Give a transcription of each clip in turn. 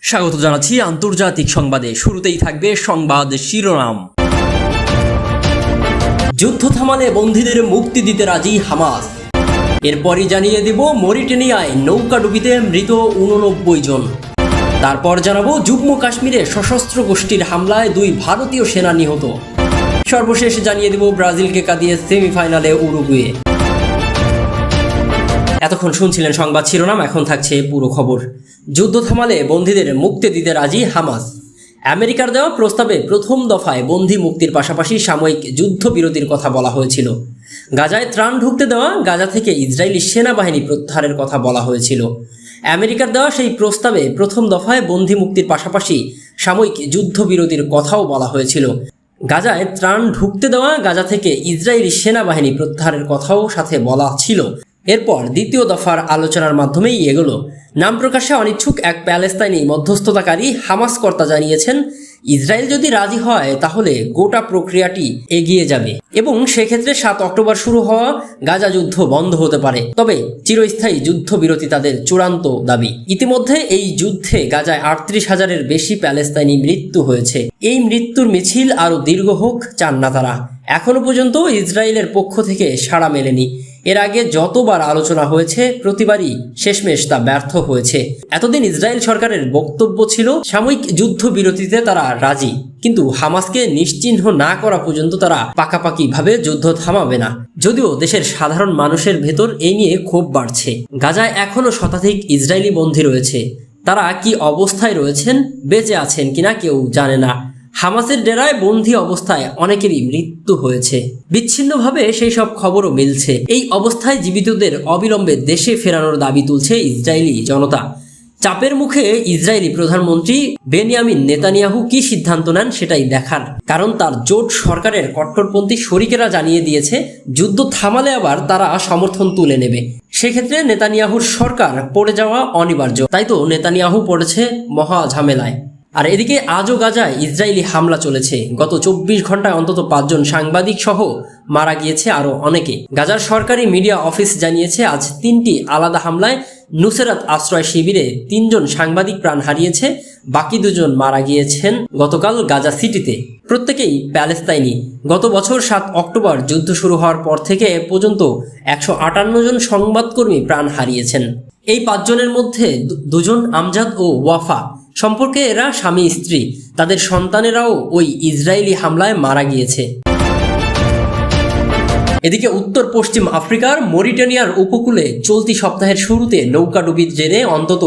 স্বাগত জানাচ্ছি আন্তর্জাতিক সংবাদে। শুরুতেই থাকবে সংবাদ শিরোনাম। যুদ্ধ থামালে বন্দীদের মুক্তি দিতে রাজি হামাস। এরপরই জানিয়ে দেব মরিটানিয়ায় নৌকাডুবিতে মৃত 89 জন। তারপর জানাবো জম্মু কাশ্মীরে সশস্ত্র গোষ্ঠীর হামলায় 2 ভারতীয় সেনা নিহত। সর্বশেষ জানিয়ে দেব ব্রাজিলকে কাঁদিয়ে সেমিফাইনালে উরুগুয়ে। এতক্ষণ শুনছিলেন সংবাদ শিরোনাম, এখন থাকছে পুরো খবর। যুদ্ধ থামালে বন্দীদের মুক্তি দিতে রাজি হামাস। আমেরিকার দেওয়া প্রস্তাবে প্রথম দফায় বন্দী মুক্তির পাশাপাশি সাময়িক যুদ্ধবিরতির কথা বলা হয়েছিল। গাজায় ত্রাণ ঢুকতে দেওয়া, গাজা থেকে ইসরায়েলি সেনাবাহিনী প্রত্যাহারের কথা বলা হয়েছিল। আমেরিকার দেওয়া সেই প্রস্তাবে প্রথম দফায় বন্দী মুক্তির পাশাপাশি সাময়িক যুদ্ধবিরতির কথাও বলা হয়েছিল। গাজায় ত্রাণ ঢুকতে দেওয়া, গাজা থেকে ইসরায়েলি সেনাবাহিনী প্রত্যাহারের কথাও সাথে বলা ছিল। এরপর দ্বিতীয় দফার আলোচনার মাধ্যমেই এগোলো। নাম প্রকাশে অনিচ্ছুক এক প্যালেস্তাইনি মধ্যস্থতাকারী হামাস কর্তা জানিয়েছেন, ইসরায়েল যদি রাজি হয় তাহলে গোটা প্রক্রিয়াটি এগিয়ে যাবে এবং সেক্ষেত্রে 7 অক্টোবর শুরু হওয়া গাজা যুদ্ধ বন্ধ হতে পারে। তবে চিরস্থায়ী যুদ্ধবিরতি তাদের চূড়ান্ত দাবি। ইতিমধ্যে এই যুদ্ধে গাজায় 38,000-এর বেশি প্যালেস্তাইনি মৃত্যু হয়েছে। এই মৃত্যুর মিছিল আরও দীর্ঘ হোক চান না তারা। এখনো পর্যন্ত ইসরায়েলের পক্ষ থেকে সাড়া মেলেনি। এর আগে যতবার আলোচনা হয়েছে প্রতিবারই শেষমেশ তা ব্যর্থ হয়েছে। এতদিন ইসরায়েল সরকারের বক্তব্য ছিল সাময়িক যুদ্ধবিরতিতে তারা রাজি, কিন্তু হামাসকে নিশ্চিহ্ন না করা পর্যন্ত তারা পাকাপাকিভাবে যুদ্ধ থামাবে না। যদিও দেশের সাধারণ মানুষের ভেতর এই নিয়ে ক্ষোভ বাড়ছে। গাজায় এখনো শতাধিক ইসরায়েলি বন্দী রয়েছে। তারা কি অবস্থায় রয়েছেন, বেঁচে আছেন কিনা কেউ জানে না। হামাসের ডেরায় বন্দী অবস্থায় অনেকেরই মৃত্যু হয়েছে। বিচ্ছিন্নভাবে সেই সব খবরও মিলছে। এই অবস্থায় জীবিতদের অবিলম্বে দেশে ফেরানোর দাবি তুলছে ইসরায়েলি জনতা। চাপের মুখে ইসরায়েলি প্রধানমন্ত্রী বেনিয়ামিন নেতানিয়াহু কি সিদ্ধান্ত নেন সেটাই দেখার, কারণ তার জোট সরকারের কট্টরপন্থী শরিকেরা জানিয়ে দিয়েছে যুদ্ধ থামালে আবার তারা সমর্থন তুলে নেবে। সেক্ষেত্রে নেতানিয়াহুর সরকার পড়ে যাওয়া অনিবার্য। তাই তো নেতানিয়াহু পড়েছে মহা ঝামেলায়। আর এদিকে আজও গাজায় ইসরায়েলি হামলা চলেছে। গত 24 ঘন্টায় অন্তত 5 জন সাংবাদিক সহ মারা গিয়েছে আরও অনেকে। গাজার সরকারি মিডিয়া অফিস জানিয়েছে আজ 3টি আলাদা হামলায় নুসেরাত আশ্রয় শিবিরে 3 জন সাংবাদিক প্রাণ হারিয়েছে। বাকি 2 জন মারা গিয়েছেন গতকাল গাজা সিটিতে। প্রত্যেকেই প্যালেস্তাইনি। গত বছর 7 অক্টোবর যুদ্ধ শুরু হওয়ার পর থেকে এ পর্যন্ত 158 জন সংবাদকর্মী প্রাণ হারিয়েছেন। এই 5 জনের মধ্যে 2 জন আমজাদ ও ওয়াফা সম্পর্কে, এরা স্বামী স্ত্রী। তাদের সন্তানেরাও ওই ইসরায়েলি হামলায় মারা গিয়েছে। এদিকে উত্তর পশ্চিম আফ্রিকার মরিটানিয়ার উপকূলে চলতি সপ্তাহের শুরুতে নৌকাডুবির জেরে অন্তত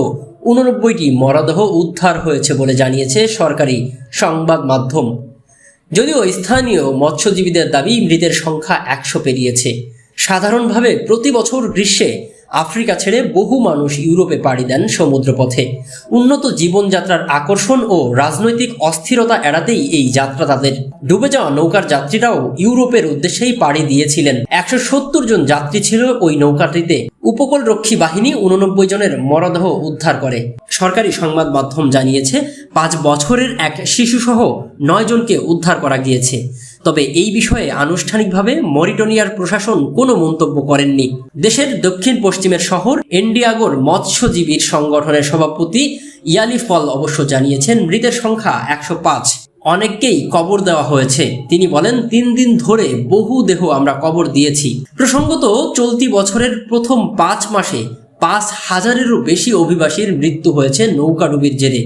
89টি মরদেহ উদ্ধার হয়েছে বলে জানিয়েছে সরকারি সংবাদ মাধ্যম। যদিও স্থানীয় মৎস্যজীবীদের দাবি মৃতের সংখ্যা 100 পেরিয়েছে। সাধারণভাবে প্রতি বছর গ্রীষ্মে আফ্রিকা ছেড়ে বহু মানুষ ইউরোপে পাড়ি দেন সমুদ্রপথে। উন্নত জীবনযাত্রার আকর্ষণ ও রাজনৈতিক অস্থিরতা এড়াতেই এই যাত্রা তাদের। ডুবে যাওয়া নৌকার যাত্রীরাও ইউরোপের উদ্দেশ্যেই পাড়ি দিয়েছিলেন। 170 জন যাত্রী ছিল ওই নৌকাটিতে। উপকূলরক্ষী বাহিনী 89 জনের মরদেহ উদ্ধার করে। সরকারি সংবাদ মাধ্যম জানিয়েছে 5 বছরের এক শিশুসহ 9 জনকে উদ্ধার করা গিয়েছে। তবে এই বিষয়ে আনুষ্ঠানিকভাবে মরিটানিয়ার প্রশাসন কোনো মন্তব্য করেননি। দেশের দক্ষিণ পশ্চিমের শহর এন্ডিয়াগোর মৎস্যজীবীর সংগঠনের সভাপতি ইয়ালি ফল অবশ্য জানিয়েছেন মৃতের সংখ্যা 105। অনেককেই কবর দেওয়া হয়েছে। তিনি বলেন, 3 দিন ধরে বহু দেহ আমরা কবর দিয়েছি। প্রসঙ্গত চলতি বছরের প্রথম 5 মাসে 5,000-এরও বেশি অভিবাসীর মৃত্যু হয়েছে নৌকাডুবির জেরে।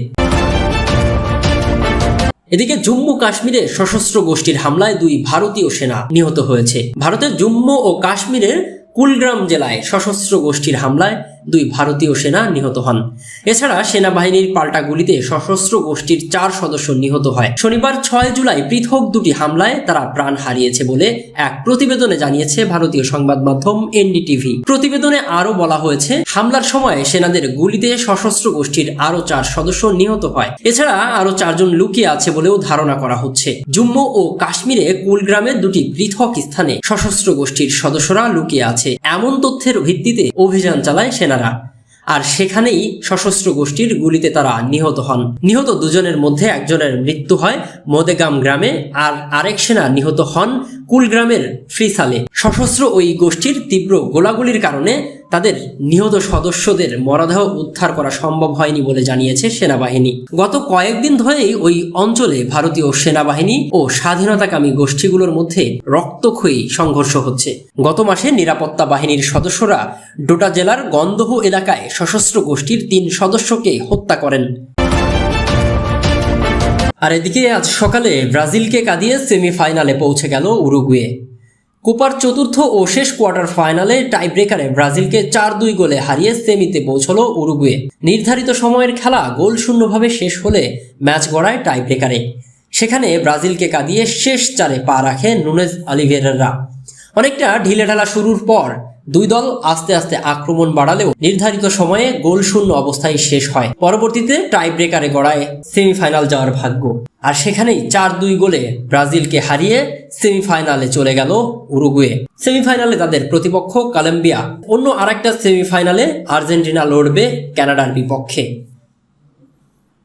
এদিকে জম্মু কাশ্মীরে সশস্ত্র গোষ্ঠীর হামলায় 2 ভারতীয় সেনা নিহত হয়েছে। ভারতের জম্মু ও কাশ্মীরের কুলগ্রাম জেলায় সশস্ত্র গোষ্ঠীর হামলায় 2 ভারতীয় সেনা নিহত হন। এছাড়া সেনাবাহিনীর পাল্টা গুলিতে সশস্ত্র গোষ্ঠীর 4 সদস্য নিহত হয়। শনিবার 6 জুলাই পৃথক 2টি হামলায় তারা প্রাণ হারিয়েছে বলে এক প্রতিবেদনে জানিয়েছে ভারতীয় সংবাদ মাধ্যম এনডিটিভি। প্রতিবেদনে আরও বলা হয়েছে, হামলার সময় সেনাদের গুলিতে সশস্ত্র গোষ্ঠীর আরও 4 সদস্য নিহত হয়। এছাড়া আরও 4 জন লুকিয়ে আছে বলেও ধারণা করা হচ্ছে। জম্মু ও কাশ্মীরে কুলগ্রামে 2টি পৃথক স্থানে সশস্ত্র গোষ্ঠীর সদস্যরা লুকিয়ে আছে এমন তথ্যের ভিত্তিতে অভিযান চালায় সেনারা। আর সেখানেই সশস্ত্র গোষ্ঠীর গুলিতে তারা নিহত হন। নিহত 2 জনের মধ্যে একজনের মৃত্যু হয় মোদেগাম গ্রামে, আর আরেক সেনা নিহত হন কুলগ্রামের ফ্রিসালে। সশস্ত্র ওই গোষ্ঠীর তীব্র গোলাগুলির কারণে তাদের নিহত সদস্যদের মরদেহ উদ্ধার করা সম্ভব হয়নি বলে জানিয়েছে সেনাবাহিনী। গত কয়েকদিন ধরেই ওই অঞ্চলে ভারতীয় সেনাবাহিনী ও স্বাধীনতাকামী গোষ্ঠীগুলোর মধ্যে রক্তক্ষয়ী সংঘর্ষ হচ্ছে। গত মাসে নিরাপত্তা বাহিনীর সদস্যরা ডোডা জেলার গন্ধহ এলাকায় সশস্ত্র গোষ্ঠীর 3 সদস্যকে হত্যা করেন। আর এদিকে আজ সকালে ব্রাজিলকে কাঁদিয়ে সেমিফাইনালে পৌঁছে গেল উরুগুয়ে। কোপার চতুর্থ ও শেষ কোয়ার্টার ফাইনালে টাই ব্রেকারে ব্রাজিলকে 4-2 গোলে হারিয়ে সেমিতে পৌঁছল উরুগুয়ে। নির্ধারিত সময়ের খেলা গোলশূন্যভাবে শেষ হলে ম্যাচ গড়ায় টাই ব্রেকারে। সেখানে ব্রাজিলকে কাঁদিয়ে শেষ 4-এ পা রাখে নুনেজ অলিভেরারা। অনেকটা ঢিলেঢালা শুরুর পর দুই দল আস্তে আস্তে আক্রমণ বাড়ালেও নির্ধারিত সময়ে গোলশূন্য অবস্থায় শেষ হয়। পরবর্তীতে টাই ব্রেকারে গড়ায় সেমিফাইনাল যাওয়ার ভাগ্য। আর সেখানেই 4-2 গোলে ব্রাজিলকে হারিয়ে সেমিফাইনালে চলে গেল উরুগুয়ে। সেমিফাইনালে তাদের প্রতিপক্ষ কলম্বিয়া। অন্য আরেকটা সেমিফাইনালে আর্জেন্টিনা লড়বে কানাডার বিপক্ষে।